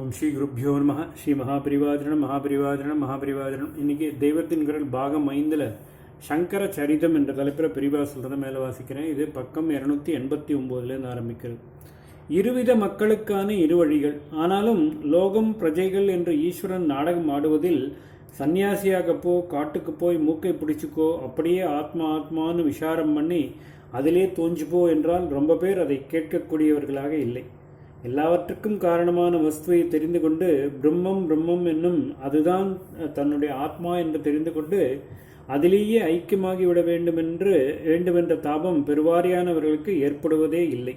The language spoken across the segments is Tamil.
ஓம் ஸ்ரீ குருப்பியோ நம. ஸ்ரீ மகாபரிவாதனம். இன்றைக்கி தெய்வத்தின் குரல் பாகம் 5 சங்கர சரிதம் என்ற தலைப்பில் பிரிவா சொல்கிறத மேலே வாசிக்கிறேன். இது பக்கம் 289 ஆரம்பிக்கிறது. இருவித மக்களுக்கான இரு வழிகள். ஆனாலும் லோகம் பிரஜைகள் என்று ஈஸ்வரன் நாடகம் ஆடுவதில் சன்னியாசியாக போ, காட்டுக்கு போய் மூக்கை பிடிச்சிக்கோ, அப்படியே ஆத்மான்னு விசாரம் பண்ணி அதிலே தோஞ்சுப்போ என்றால் ரொம்ப பேர் அதை கேட்கக்கூடியவர்களாக இல்லை. எல்லாவற்றுக்கும் காரணமான வஸ்துவை தெரிந்து கொண்டு பிரம்மம் என்னும் அதுதான் தன்னுடைய ஆத்மா என்று தெரிந்து கொண்டு அதிலேயே ஐக்கியமாகிவிட வேண்டுமென்ற தாபம் பெருவாரியானவர்களுக்கு ஏற்படுவதே இல்லை.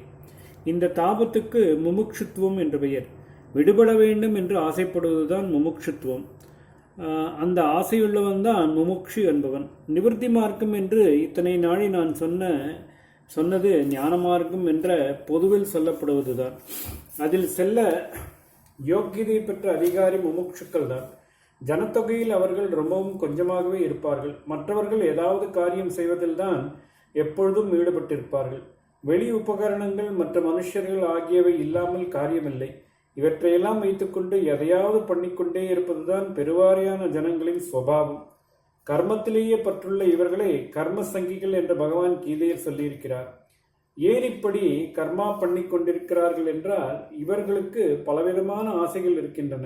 இந்த தாபத்துக்கு முமுட்சுத்துவம் என்று பெயர். விடுபட வேண்டும் என்று ஆசைப்படுவதுதான் முமுட்சுத்துவம். அந்த ஆசையுள்ளவன் தான் முமுட்சு என்பவன். நிவர்த்தி மார்க்கம் என்று இத்தனை நாளை நான் சொன்னது ஞான மார்க்கம் என்ற பொதுவில் சொல்லப்படுவதுதான். அதில் செல்ல யோக்கியதை பெற்ற அதிகாரி முமுட்சுக்கள் தான். ஜனத்தொகையில் அவர்கள் ரொம்பவும் கொஞ்சமாகவே இருப்பார்கள். மற்றவர்கள் ஏதாவது காரியம் செய்வதில் தான் எப்பொழுதும் ஈடுபட்டிருப்பார்கள். வெளி உபகரணங்கள் மற்ற மனுஷர்கள் ஆகியவை இல்லாமல் காரியமில்லை. இவற்றையெல்லாம் வைத்துக்கொண்டு எதையாவது பண்ணிக்கொண்டே இருப்பதுதான் பெருவாரியான ஜனங்களின் சுபாவம். கர்மத்திலேயே பற்றுள்ள இவர்களை கர்ம சங்கிகள் என்று பகவான் கீதையில் சொல்லியிருக்கிறார். ஏன் இப்படி கர்மா பண்ணி கொண்டிருக்கிறார்கள் என்றால் இவர்களுக்கு பலவிதமான ஆசைகள் இருக்கின்றன.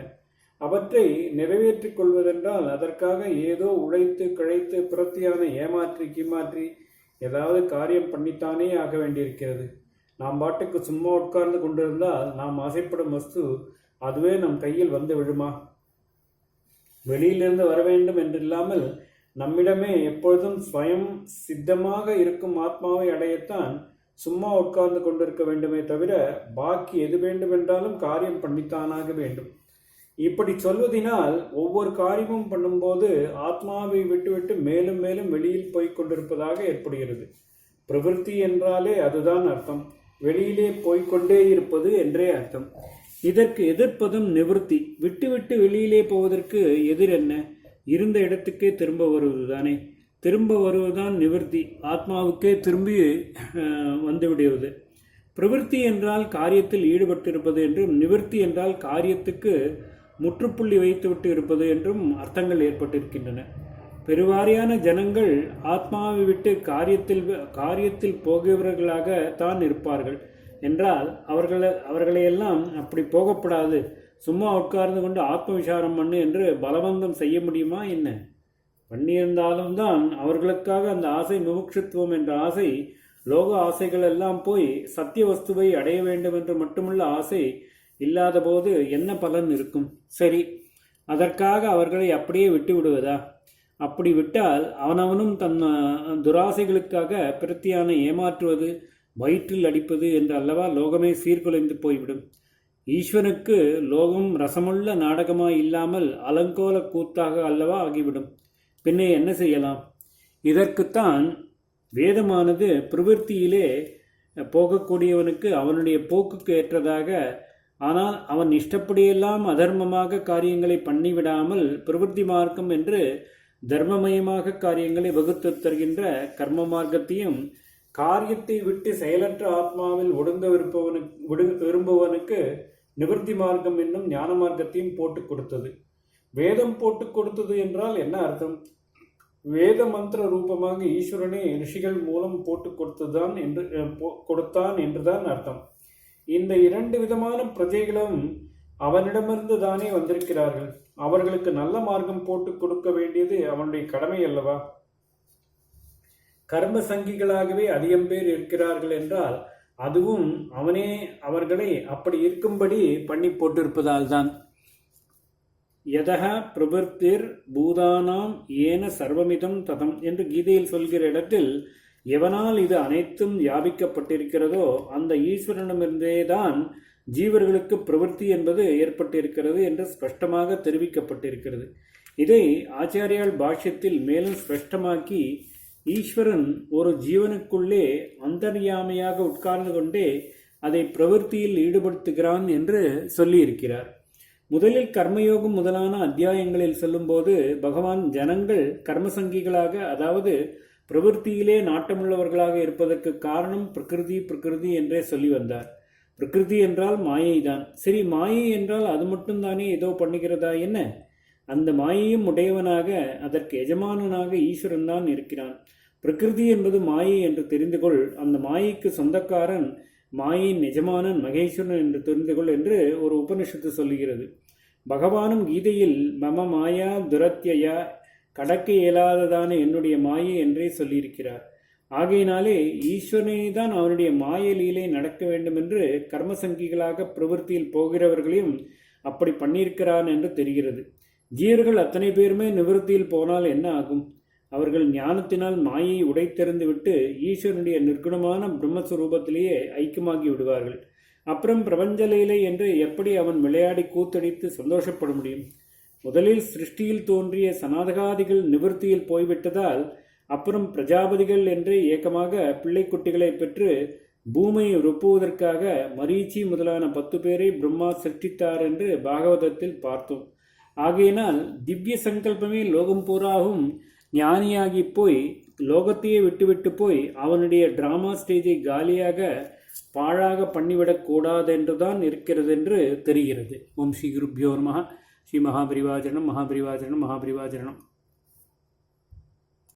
அவற்றை நிறைவேற்றிக் கொள்வதென்றால் அதற்காக ஏதோ உழைத்து கிழைத்து பிரத்தியான ஏமாற்றி ஏதாவது காரியம் பண்ணித்தானே ஆக வேண்டியிருக்கிறது. நாம் பாட்டுக்கு சும்மா உட்கார்ந்து கொண்டிருந்தால் நாம் ஆசைப்படும் வஸ்து அதுவே நம் கையில் வந்து விழுமா? வெளியிலிருந்து வர வேண்டும் என்றில்லாமல் நம்மிடமே எப்பொழுதும் ஸ்வயம் சித்தமாக இருக்கும் ஆத்மாவை அடையத்தான் சும்மா உட்கார்ந்து கொண்டிருக்க வேண்டுமே தவிர பாக்கி எது வேண்டுமென்றாலும் காரியம் பண்ணித்தானாக வேண்டும். இப்படி சொல்வதினால் ஒவ்வொரு காரியமும் பண்ணும்போது ஆத்மாவை விட்டுவிட்டு மேலும் மேலும் வெளியில் போய்க் கொண்டிருப்பதாக ஏற்படுகிறது. பிரவிற்த்தி என்றாலே அதுதான் அர்த்தம். வெளியிலே போய்கொண்டே இருப்பது என்றே அர்த்தம். இதற்கு எதிர்ப்பதும் நிவர்த்தி. விட்டு வெளியிலே போவதற்கு எதிர் என்ன? இருந்த இடத்துக்கே திரும்ப வருவது தானே. திரும்ப வருவதுதான் நிவர்த்தி. ஆத்மாவுக்கே திரும்பி வந்துவிடுவது. பிரவிற்த்தி என்றால் காரியத்தில் ஈடுபட்டிருப்பது என்றும், நிவர்த்தி என்றால் காரியத்துக்கு முற்றுப்புள்ளி வைத்துவிட்டு இருப்பது என்றும் அர்த்தங்கள் ஏற்பட்டிருக்கின்றன. பெருவாரியான ஜனங்கள் ஆத்மாவை விட்டு காரியத்தில் போகிறவர்களாக தான் இருப்பார்கள் என்றால் அவர்களையெல்லாம் அப்படி போகப்படாது, சும்மா உட்கார்ந்து கொண்டு ஆத்ம விசாரம் பண்ணு என்று பலவந்தம் செய்ய முடியுமா என்ன? பண்ணியிருந்தாலும் தான் அவர்களுக்காக அந்த ஆசை முமுட்சுத்துவம் என்ற ஆசை, லோக ஆசைகள் எல்லாம் போய் சத்திய வஸ்துவை அடைய வேண்டும் என்று மட்டுமுள்ள ஆசை இல்லாத போது என்ன பலன் இருக்கும்? சரி, அதற்காக அவர்களை அப்படியே விட்டு விடுவதா? அப்படி விட்டால் அவனவனும் தன் துராசைகளுக்காக பிரத்தியான ஏமாற்றுவது, வயிற்றில் அடிப்பது என்று அல்லவா லோகமே சீர்குலைந்து போய்விடும். ஈஸ்வனுக்கு லோகம் ரசமுள்ள நாடகமாய் இல்லாமல் அலங்கோல கூத்தாக அல்லவா ஆகிவிடும். பின்னே என்ன செய்யலாம்? இதற்குத்தான் வேதமானது பிரவிற்த்தியிலே போகக்கூடியவனுக்கு அவனுடைய போக்குக்கு ஏற்றதாக, ஆனால் அவன் இஷ்டப்படியெல்லாம் அதர்மமாக காரியங்களை பண்ணிவிடாமல் பிரவிற்த்தி மார்க்கம் என்று தர்மமயமாக காரியங்களை வகுத்து தருகின்ற கர்ம மார்க்கத்தையும், காரியத்தை விட்டு செயலற்ற ஆத்மாவில் ஒடுங்க விரும்புவனுக்கு நிவர்த்தி மார்க்கம் என்னும் ஞான மார்க்கத்தையும் போட்டுக் கொடுத்தது. வேதம் போட்டுக் கொடுத்தது என்றால் என்ன அர்த்தம்? வேத மந்திர ரூபமாக ஈஸ்வரனே ரிஷிகள் மூலம் போட்டுக் கொடுத்தான் என்றுதான் அர்த்தம். இந்த இரண்டு விதமான பிரஜைகளும் அவனிடமிருந்து தானே வந்திருக்கிறார்கள். அவர்களுக்கு நல்ல மார்க்கம் போட்டுக் கொடுக்க வேண்டியது அவனுடைய கடமை அல்லவா? கர்ம சங்கிகளாகவே அதிகம் பேர் இருக்கிறார்கள் என்றால் அதுவும் அவனே அவர்களை அப்படி இருக்கும்படி பண்ணி போட்டிருப்பதால் தான். யதஹ பிரவிற்த்திர் பூதானாம் ஏன சர்வமிதம் ததம் என்று கீதையில் சொல்கிற இடத்தில் எவனால் இது அனைத்தும் வியாபிக்கப்பட்டிருக்கிறதோ அந்த ஈஸ்வரனிடமிருந்தேதான் ஜீவர்களுக்கு பிரவிற்த்தி என்பது ஏற்பட்டிருக்கிறது என்று ஸ்பஷ்டமாக தெரிவிக்கப்பட்டிருக்கிறது. இதை ஆச்சாரியால் பாஷ்யத்தில் மேலும் ஸ்பஷ்டமாக்கி, ஈஸ்வரன் ஒரு ஜீவனுக்குள்ளே அந்தர்யாமியாக உட்கார்ந்து கொண்டே அதை பிரவிற்த்தியில் ஈடுபடுத்துகிறான் என்று சொல்லியிருக்கிறார். முதலில் கர்மயோகம் முதலான அத்தியாயங்களில் சொல்லும்போது பகவான் ஜனங்கள் கர்மசங்கிகளாக, அதாவது பிரவிற்த்தியிலே நாட்டமுள்ளவர்களாக இருப்பதற்கு காரணம் பிரகிருதி என்றே சொல்லி வந்தார். பிரகிருதி என்றால் மாயைதான். சரி, மாயை என்றால் அது மட்டும்தானே ஏதோ பண்ணுகிறதா என்ன? அந்த மாயையும் உடையவனாக அதற்கு எஜமானனாக ஈஸ்வரன் தான் இருக்கிறான். பிரகிருதி என்பது மாயை என்று தெரிந்து கொள். அந்த மாயைக்கு சொந்தக்காரன், மாயின் எஜமானன் மகேஸ்வரன் என்று தெரிந்து கொள் என்று ஒரு உபனிஷத்து சொல்லுகிறது. பகவானும் கீதையில் மம மாயா துரத்யா, கடக்க இயலாததான என்னுடைய மாயை என்றே சொல்லியிருக்கிறார். ஆகையினாலே ஈஸ்வரனை தான் அவனுடைய மாய லீலை நடக்க வேண்டும் என்று கர்மசங்கிகளாக பிரவൃத்தியில் போகிறவர்களையும் அப்படி பண்ணியிருக்கிறான் என்று தெரிகிறது. ஜீவர்கள் அத்தனை பேருமே நிவர்த்தியில் போனால் என்ன ஆகும்? அவர்கள் ஞானத்தினால் மாயை உடைத்தெறிந்து விட்டு ஈஸ்வரனுடைய நிர்குணமான பிரம்மஸ்வரூபத்திலேயே ஐக்கியமாகி விடுவார்கள். அப்புறம் பிரபஞ்ச லீலை என்று எப்படி அவன் விளையாடி கூத்தடித்து சந்தோஷப்பட முடியும்? முதலில் சிருஷ்டியில் தோன்றிய சனாதகாதிகள் நிவர்த்தியில் போய்விட்டதால் அப்புறம் பிரஜாபதிகள் என்று ஏக்கமாக பிள்ளை குட்டிகளை பெற்று பூமியை உருப்புவதற்காக மரீச்சி முதலான 10 பேரை பிரம்மா சிருஷ்டித்தார் என்று பாகவதத்தில் பார்த்தோம். ஆகையினால் திவ்ய சங்கல்பமே லோகம் பூராவும் ஞானியாகி போய் லோகத்தையே விட்டுவிட்டு போய் அவனுடைய டிராமா ஸ்டேஜை காலியாக பாழாக பண்ணிவிடக் கூடாதென்றுதான் இருக்கிறது என்று தெரிகிறது. ஓம் ஸ்ரீ குருப்யோ நமஹ. ஸ்ரீ மகாபரிவாஜனம் மகாபரிவாஜனம் மகாபரிவாஜனம்.